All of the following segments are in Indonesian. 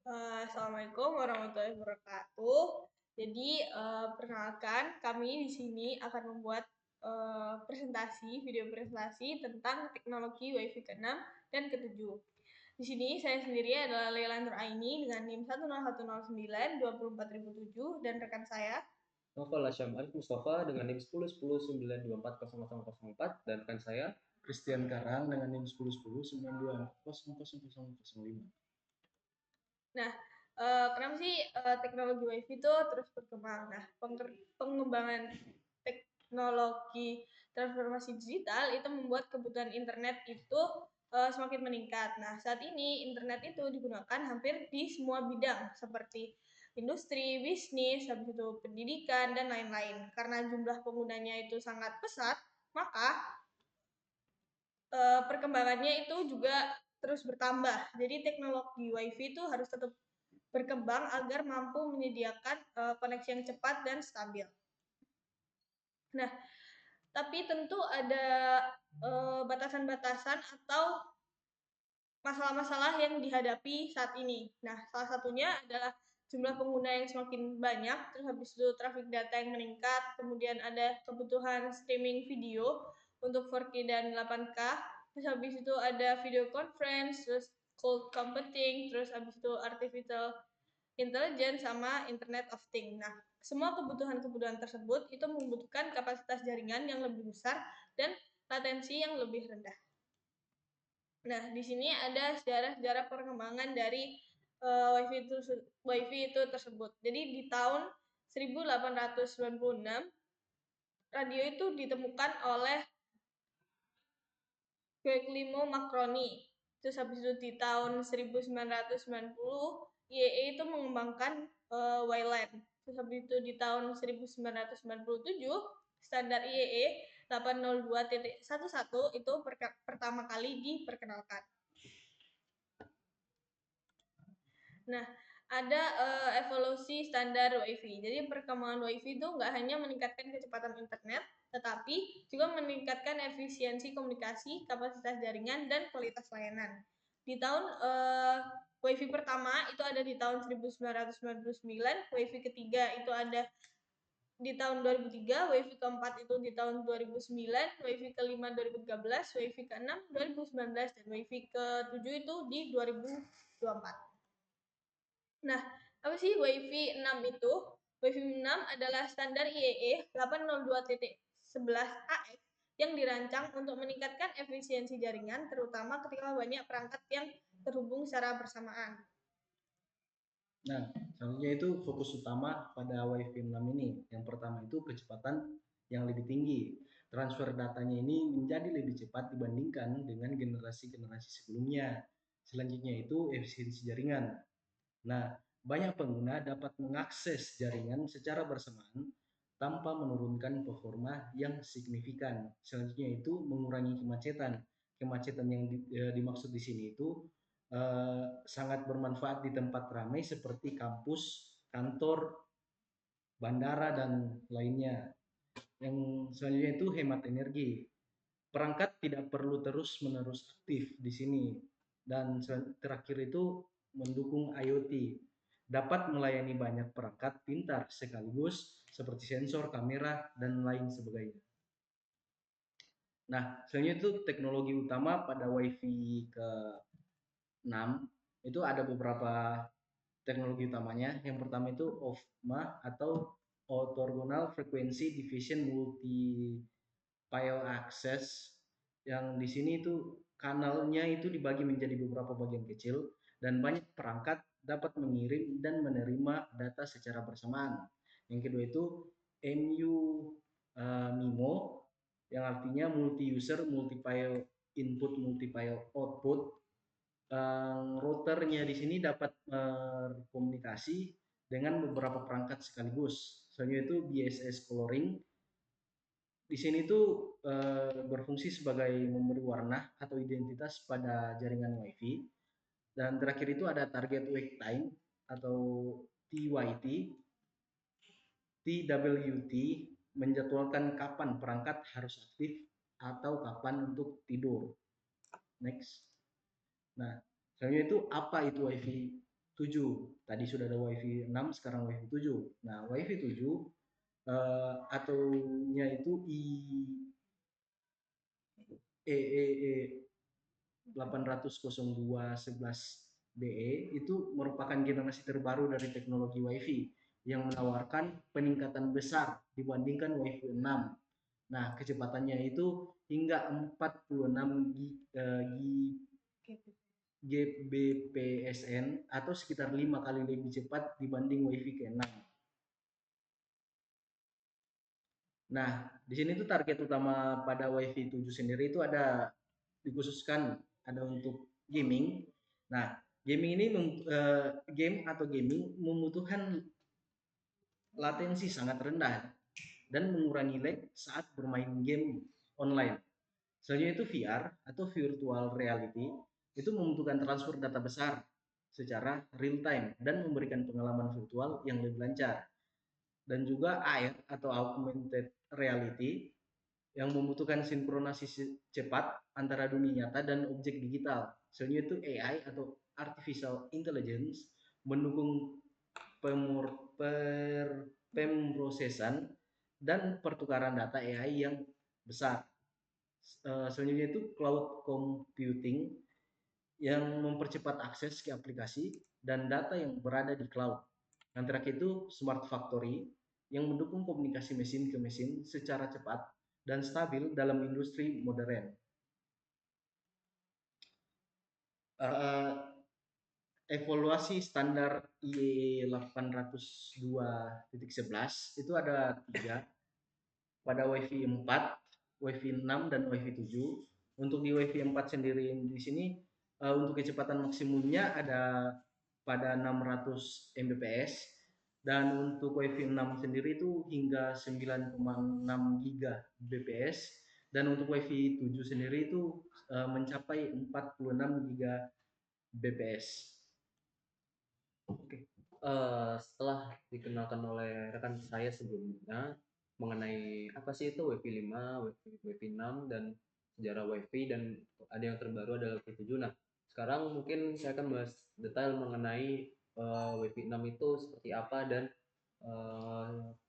Assalamualaikum warahmatullahi wabarakatuh. Jadi, perkenalkan, kami di sini akan membuat video presentasi tentang teknologi WiFi ke-6 dan ke-7. Di sini saya sendiri adalah Leila Nuraini dengan NIM 10109 dan rekan saya. Novel Lasyam Arif Mustafa dengan NIM 101092400004 dan rekan saya Christian Karang dengan NIM 101092000005. Nah, kenapa sih teknologi WiFi itu terus berkembang? Nah, pengembangan teknologi transformasi digital itu membuat kebutuhan internet itu semakin meningkat. Nah, saat ini internet itu digunakan hampir di semua bidang seperti industri, bisnis, habis itu pendidikan, dan lain-lain. Karena jumlah penggunanya itu sangat pesat, maka perkembangannya itu juga terus bertambah. Jadi teknologi WiFi itu harus tetap berkembang agar mampu menyediakan koneksi yang cepat dan stabil. Nah, tapi tentu ada batasan-batasan atau masalah-masalah yang dihadapi saat ini. Nah, salah satunya adalah jumlah pengguna yang semakin banyak, terus habis itu traffic data yang meningkat, kemudian ada kebutuhan streaming video untuk 4K dan 8K, terus habis itu ada video conference, terus cloud computing, terus habis itu artificial intelligence sama Internet of Things. Nah, semua kebutuhan-kebutuhan tersebut itu membutuhkan kapasitas jaringan yang lebih besar dan latensi yang lebih rendah. Nah, di sini ada sejarah-sejarah perkembangan dari WiFi itu tersebut. Jadi di tahun 1896 radio itu ditemukan oleh Guglielmo Marconi. Terus habis itu di tahun 1990 IEE itu mengembangkan WLAN. Terus habis itu di tahun 1997 standar IEE 802.11 itu pertama kali diperkenalkan. Nah, ada evolusi standar WiFi. Jadi perkembangan WiFi itu nggak hanya meningkatkan kecepatan internet, tetapi juga meningkatkan efisiensi komunikasi, kapasitas jaringan, dan kualitas layanan. Di tahun WiFi pertama itu ada di tahun 1999, WiFi ketiga itu ada di tahun 2003, WiFi keempat itu di tahun 2009, WiFi kelima 2013, WiFi keenam 2019, dan WiFi ketujuh itu di 2024. Nah, apa sih WiFi 6 itu? WiFi 6 adalah standar IEE 802.11ax yang dirancang untuk meningkatkan efisiensi jaringan, terutama ketika banyak perangkat yang terhubung secara bersamaan. Nah, selanjutnya itu fokus utama pada WiFi 6 ini. Yang pertama itu kecepatan yang lebih tinggi. Transfer datanya ini menjadi lebih cepat dibandingkan dengan generasi-generasi sebelumnya. Selanjutnya itu efisiensi jaringan. Nah, banyak pengguna dapat mengakses jaringan secara bersamaan tanpa menurunkan performa yang signifikan. Selanjutnya itu mengurangi kemacetan. Kemacetan yang dimaksud di sini itu sangat bermanfaat di tempat ramai seperti kampus, kantor, bandara, dan lainnya. Yang selanjutnya itu hemat energi. Perangkat tidak perlu terus-menerus aktif di sini. Dan terakhir itu mendukung IoT. Dapat melayani banyak perangkat pintar sekaligus seperti sensor, kamera, dan lain sebagainya. Nah, selanjutnya itu teknologi utama pada WiFi ke-6 itu ada beberapa teknologi utamanya. Yang pertama itu OFMA atau Orthogonal Frequency Division Multi-File Access, yang di sini itu kanalnya itu dibagi menjadi beberapa bagian kecil dan banyak perangkat dapat mengirim dan menerima data secara bersamaan. Yang kedua itu MU-MIMO yang artinya multi user multi file input multi file output. Routernya di sini dapat berkomunikasi dengan beberapa perangkat sekaligus. Selanjutnya itu BSS coloring. Di sini tuh berfungsi sebagai memberi warna atau identitas pada jaringan WiFi. Dan terakhir itu ada target wake time atau TYT. TWT menjadwalkan kapan perangkat harus aktif atau kapan untuk tidur. Next. Nah, selanjutnya itu apa itu WiFi 7. Tadi sudah ada WiFi 6, sekarang WiFi 7. Nah, WiFi 7 atau nya itu EEE 802.11BE itu merupakan generasi terbaru dari teknologi WiFi yang menawarkan peningkatan besar dibandingkan WiFi 6. Nah, kecepatannya itu hingga 46 Gbpsn atau sekitar 5 kali lebih cepat dibanding WiFi ke-6. Nah, di sini tuh target utama pada WiFi 7 sendiri itu ada dikhususkan ada untuk gaming. Nah, gaming ini gaming membutuhkan latensi sangat rendah dan mengurangi lag saat bermain game online. Selanjutnya itu VR atau virtual reality itu membutuhkan transfer data besar secara real time dan memberikan pengalaman virtual yang lebih lancar. Dan juga AR atau augmented reality yang membutuhkan sinkronisasi cepat antara dunia nyata dan objek digital. Selanjutnya itu AI atau artificial intelligence mendukung pemrosesan dan pertukaran data AI yang besar. Selanjutnya itu cloud computing yang mempercepat akses ke aplikasi dan data yang berada di cloud. Yang terakhir itu smart factory yang mendukung komunikasi mesin ke mesin secara cepat dan stabil dalam industri modern. Evaluasi standar IEE 802.11 itu ada 3 pada WiFi 4, WiFi 6 dan WiFi 7. Untuk di WiFi 4 sendiri di sini untuk kecepatan maksimumnya ada pada 600 Mbps dan untuk WiFi 6 sendiri itu hingga 9,6 Gbps dan untuk WiFi 7 sendiri itu mencapai 46 Gbps. Oke. Setelah dikenalkan oleh rekan saya sebelumnya mengenai apa sih itu WiFi 5, WiFi 6 dan sejarah WiFi dan ada yang terbaru adalah WiFi 7. Nah, sekarang mungkin saya akan bahas detail mengenai WiFi 6 itu seperti apa dan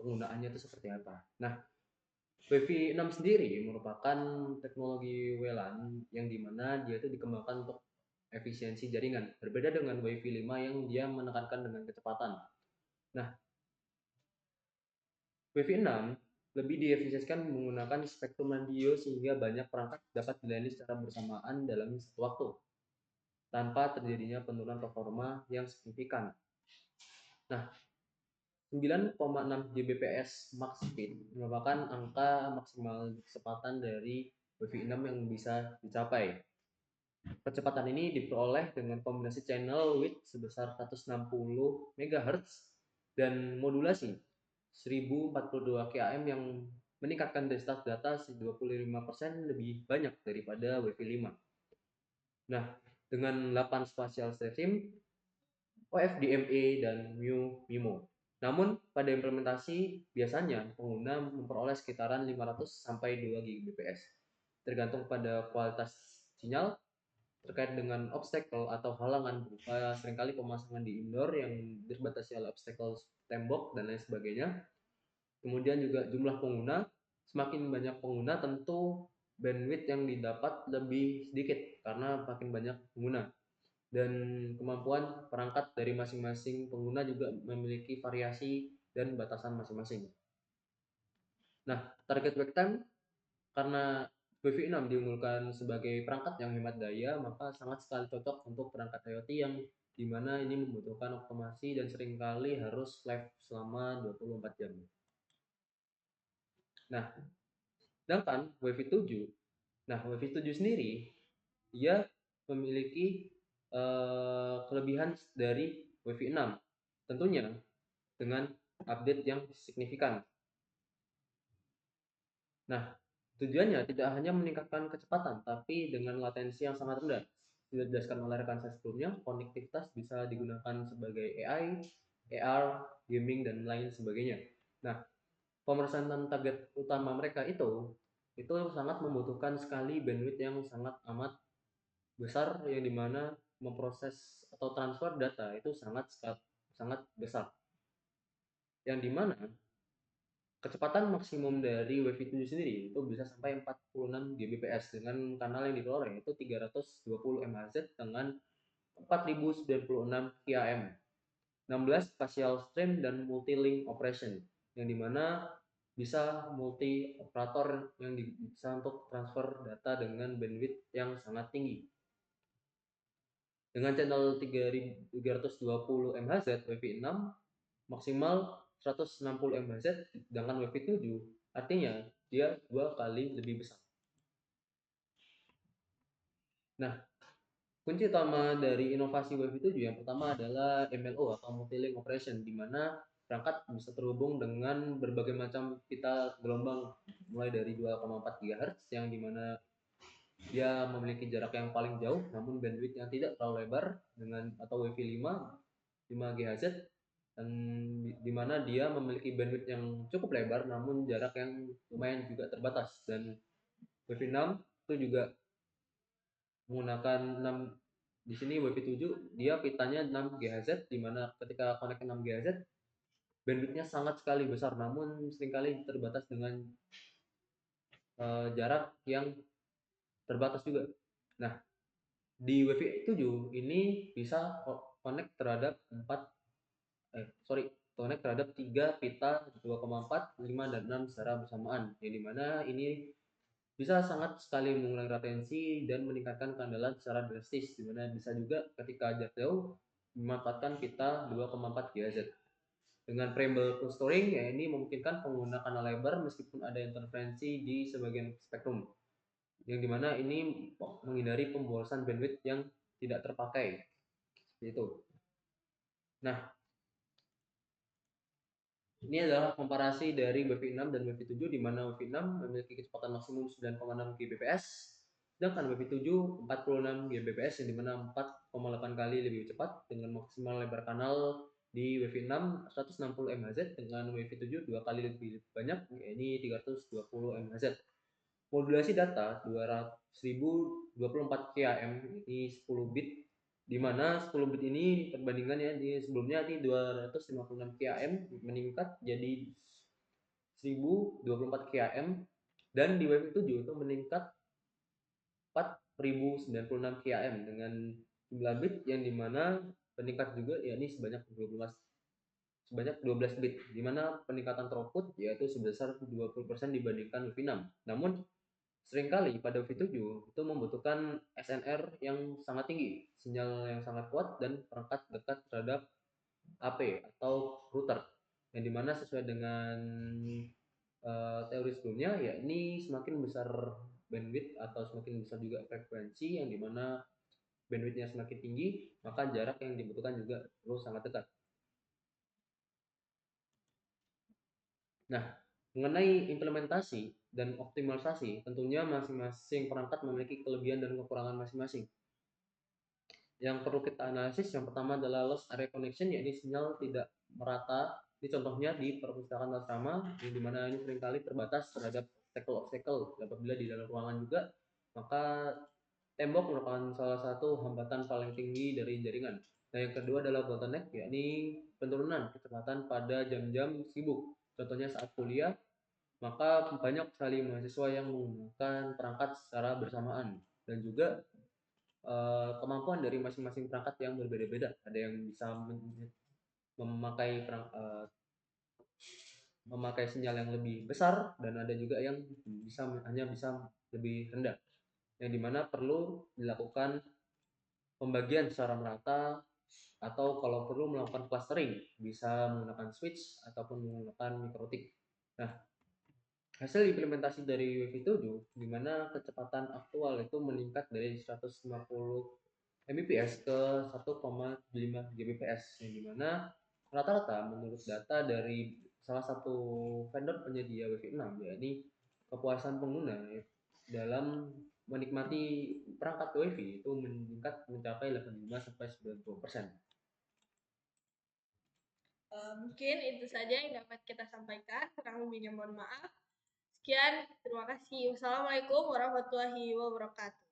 penggunaannya itu seperti apa. Nah, WiFi 6 sendiri merupakan teknologi WLAN yang dimana dia itu dikembangkan untuk efisiensi jaringan. Berbeda dengan WiFi 5 yang dia menekankan dengan kecepatan. Nah, WiFi 6 lebih diefisiensikan menggunakan spektrum radio sehingga banyak perangkat dapat dilayani secara bersamaan dalam satu waktu tanpa terjadinya penurunan performa yang signifikan. Nah, 9,6 Gbps max speed merupakan angka maksimal kecepatan dari WiFi 6 yang bisa dicapai. Kecepatan ini diperoleh dengan kombinasi channel width sebesar 160 MHz dan modulasi 1042 kHz yang meningkatkan densitas data 25% lebih banyak daripada WiFi 5. Nah, dengan 8 spatial stream, OFDMA dan MIMO. Namun, pada implementasi biasanya pengguna memperoleh sekitaran 500 sampai 2 Gbps, tergantung pada kualitas sinyal. Terkait dengan obstacle atau halangan berupa seringkali pemasangan di indoor yang dibatasi oleh obstacle tembok dan lain sebagainya. Kemudian juga jumlah pengguna, semakin banyak pengguna tentu bandwidth yang didapat lebih sedikit karena makin banyak pengguna. Dan kemampuan perangkat dari masing-masing pengguna juga memiliki variasi dan batasan masing-masing. Nah, target wait time karena WiFi 6 diunggulkan sebagai perangkat yang hemat daya, maka sangat sekali cocok untuk perangkat IoT yang dimana ini membutuhkan otomasi dan seringkali harus live selama 24 jam. Nah, sedangkan WiFi 7, WiFi 7 sendiri dia memiliki kelebihan dari WiFi 6, tentunya dengan update yang signifikan. Nah, tujuannya tidak hanya meningkatkan kecepatan, tapi dengan latensi yang sangat rendah. Sudah dijelaskan oleh rekan saya sebelumnya, konektivitas bisa digunakan sebagai AI, AR, gaming, dan lain sebagainya. Nah, pemrosesan target utama mereka itu sangat membutuhkan sekali bandwidth yang sangat amat besar, yang dimana memproses atau transfer data itu sangat besar, yang dimana kecepatan maksimum dari WiFi 7 sendiri itu bisa sampai 46 Gbps dengan kanal yang diperoleh itu 320 MHz dengan 4096 QAM, 16 spatial stream dan multi-link operation, yang dimana bisa multi operator yang bisa untuk transfer data dengan bandwidth yang sangat tinggi. Dengan channel 320 MHz WiFi 6 maksimal 160 MHz, sedangkan WiFi 7 artinya dia 2 kali lebih besar. Nah, kunci utama dari inovasi WiFi 7 yang pertama adalah MLO atau multi-link operation, di mana perangkat bisa terhubung dengan berbagai macam pita gelombang mulai dari 2,4 GHz yang dimana dia memiliki jarak yang paling jauh namun bandwidth yang tidak terlalu lebar dengan atau WiFi 5 GHz, dan dimana dia memiliki bandwidth yang cukup lebar namun jarak yang lumayan juga terbatas. Dan WiFi 6 itu juga menggunakan 6, di sini WiFi 7 dia pitanya 6 GHz, dimana ketika connect 6 GHz bandwidthnya sangat sekali besar namun seringkali terbatas dengan jarak yang terbatas juga. Nah, di WiFi 7 ini bisa connect terhadap 3 pita 2,4, 5, dan 6 secara bersamaan, yang dimana ini bisa sangat sekali mengurangi latensi dan meningkatkan keandalan secara drastis, dimana bisa juga ketika jarak jauh memanfaatkan pita 2,4 GHz. Dengan variable clustering, ya ini memungkinkan pengguna kanal lebar meskipun ada interferensi di sebagian spektrum, yang dimana ini menghindari pemborosan bandwidth yang tidak terpakai, seperti itu. Nah, ini adalah komparasi dari WiFi 6 dan WiFi 7, di mana WiFi 6 memiliki kecepatan maksimum 9,6 Gbps, sedangkan WiFi 7 46 Gbps, yang dimana 4,8 kali lebih cepat, dengan maksimal lebar kanal di WiFi 6 160 MHz, dengan WiFi 7 2 kali lebih banyak, ini 320 MHz. Modulasi data 1024 QAM, ini 10 bit, di mana 10 bit ini perbandingan ya di sebelumnya di 256 QAM meningkat jadi 1024 QAM, dan di WiFi 7 itu meningkat 4096 QAM dengan jumlah bit yang dimana peningkat juga yakni sebanyak 12 bit, di mana peningkatan throughput yaitu sebesar 20% dibandingkan WiFi 6. Namun seringkali pada WiFi 7 itu membutuhkan SNR yang sangat tinggi, sinyal yang sangat kuat, dan perangkat dekat terhadap AP atau router, yang dimana sesuai dengan teori sebelumnya, yakni semakin besar bandwidth atau semakin besar juga frekuensi, yang dimana bandwidthnya semakin tinggi, maka jarak yang dibutuhkan juga perlu sangat dekat. Nah, mengenai implementasi dan optimalisasi, tentunya masing-masing perangkat memiliki kelebihan dan kekurangan masing-masing. Yang perlu kita analisis yang pertama adalah loss area connection, yaitu sinyal tidak merata. Ini contohnya di perpustakaan asrama, yang dimana ini seringkali terbatas terhadap obstacle. Apabila di dalam ruangan juga, maka tembok merupakan salah satu hambatan paling tinggi dari jaringan. Nah, yang kedua adalah bottleneck, yakni penurunan kecepatan pada jam-jam sibuk. Contohnya saat kuliah, maka banyak sekali mahasiswa yang menggunakan perangkat secara bersamaan, dan juga kemampuan dari masing-masing perangkat yang berbeda-beda. Ada yang bisa memakai sinyal yang lebih besar, dan ada juga yang hanya bisa lebih rendah, yang dimana perlu dilakukan pembagian secara merata, atau kalau perlu melakukan clustering, bisa menggunakan switch ataupun menggunakan mikrotik. Nah, hasil implementasi dari WiFi 7, di mana kecepatan aktual itu meningkat dari 150 Mbps ke 1,75 Gbps, yang dimana rata-rata menurut data dari salah satu vendor penyedia WiFi 6, yakni kepuasan pengguna dalam menikmati perangkat WiFi itu meningkat mencapai 85-90%. Mungkin itu saja yang dapat kita sampaikan. Kurang lebihnya mohon maaf. Sekian, terima kasih. Wassalamualaikum warahmatullahi wabarakatuh.